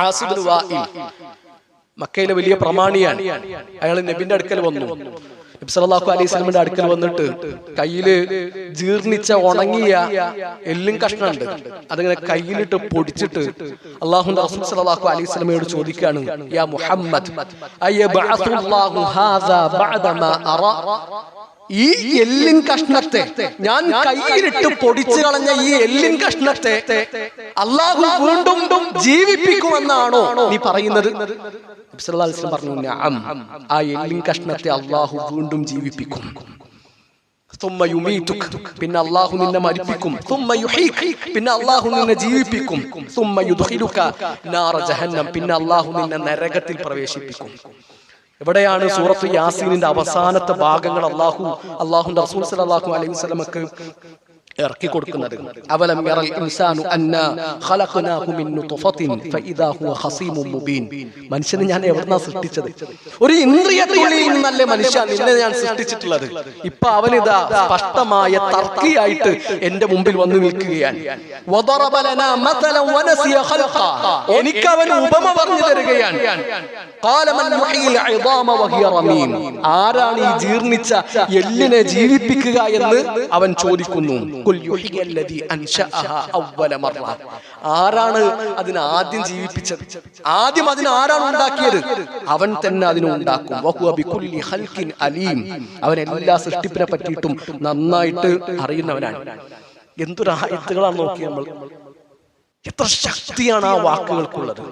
Azib Wael മക്കയിലെ വലിയ പ്രമാണിയാണ്. അയാൾ നബിന്റെ അടുക്കൽ വന്നു. നബി സല്ലല്ലാഹു അലൈഹി വസല്ലമയുടെ അടുക്കൽ വന്നിട്ട് കയ്യില് ജീർണിച്ച ഉണങ്ങിയ എല്ലും കഷ്ണമുണ്ട്, അതിങ്ങനെ കയ്യിലിട്ട് പൊടിച്ചിട്ട് അല്ലാഹുവിന്റെ റസൂൽ സല്ലല്ലാഹു അലൈഹി വസല്ലമയോട് ചോദിക്കാണ്, യാ മുഹമ്മദ് അയ്യബഅസുല്ലാഹു ഹാദാ ബഅദമാ അറാ, ഈ എല്ലിൻ കഷ്ണത്തെ, ഞാൻ കയ്യിലിട്ട് പൊടിച്ചു കളഞ്ഞ ഈ എല്ലിൻ കഷ്ണത്തെ അല്ലാഹു വീണ്ടും ജീവിപ്പിക്കുമെന്നാണോ നീ പറയുന്നത്? നബി സല്ലല്ലാഹു അലൈഹി വസല്ലം പറഞ്ഞു, നഅം, ആ എല്ലിൻ കഷ്ണത്തെ അല്ലാഹു വീണ്ടും ജീവിപ്പിക്കും. ثم يميتك, പിന്നെ അല്ലാഹു നിന്നെ മരിപ്പിക്കും. ثم يحييك, പിന്നെ അല്ലാഹു നിന്നെ ജീവിപ്പിക്കും. ثم يدخلك نار جهنم, പിന്നെ അല്ലാഹു നിന്നെ നരകത്തിൽ പ്രവേശിപ്പിക്കും. എവിടെയാണ് സൂറത്ത് യാസീനിന്റെ അവസാനത്തെ ഭാഗങ്ങൾ അല്ലാഹുവിന്റെ റസൂൽ സല്ലല്ലാഹു അലൈഹി വസല്ലമക്ക് ഇറക്കി കൊടുക്കുന്നത്? അവലം യറൽ ഇൻസാനു അന്നാ ഖലഖനാഹു മിൻ നുത്ഫത്തിൻ ഫഇദാ ഹുവ ഖസീമുൻ മുബീൻ. മനുഷ്യനെ ഞാൻ എവിടുന്നാ സൃഷ്ടിച്ചത്? ഒരു ഇന്ദ്രിയത്തുള്ളിൽ നിന്നല്ലേ മനുഷ്യ നിന്നെ ഞാൻ സൃഷ്ടിച്ചിട്ടുള്ളത്. ഇപ്പൊ അവനിതാ സ്പഷ്ടമായ തർക്കിയായിട്ട് എന്റെ മുമ്പിൽ വന്നു നിൽക്കുകയാണ്. വദറബ ലനാ മസലൻ വനസിയ ഖൽഖ, എനിക്ക് അവൻ ഉപമ പറഞ്ഞു തരികയാണ്. ഖാല മൻ യുഹീൽ ഇദാമ വഹിയ റമീം, ആരാണ് ഈ ജീർണിച്ച എല്ലിനെ ജീവിപ്പിക്കുക എന്ന് അവൻ ചോദിക്കുന്നു. ആരാണ് അതിനെ ആദ്യം ജീവിപ്പിച്ചത്? ആദ്യം അതിനെ ആരാണ് ഉണ്ടാക്കിയത്? അവൻ തന്നെ അതിനെ ഉണ്ടാക്കും. അവൻ എല്ലാ സൃഷ്ടിപ്പിനെ പറ്റിയിട്ടും നന്നായിട്ട് അറിയുന്നവനാണ്. എന്തൊരു ആയത്തുകളാണ് നോക്കി നമ്മൾ, എത്ര ശക്തിയാണ് ആ വാക്കുകൾക്കുള്ളത്.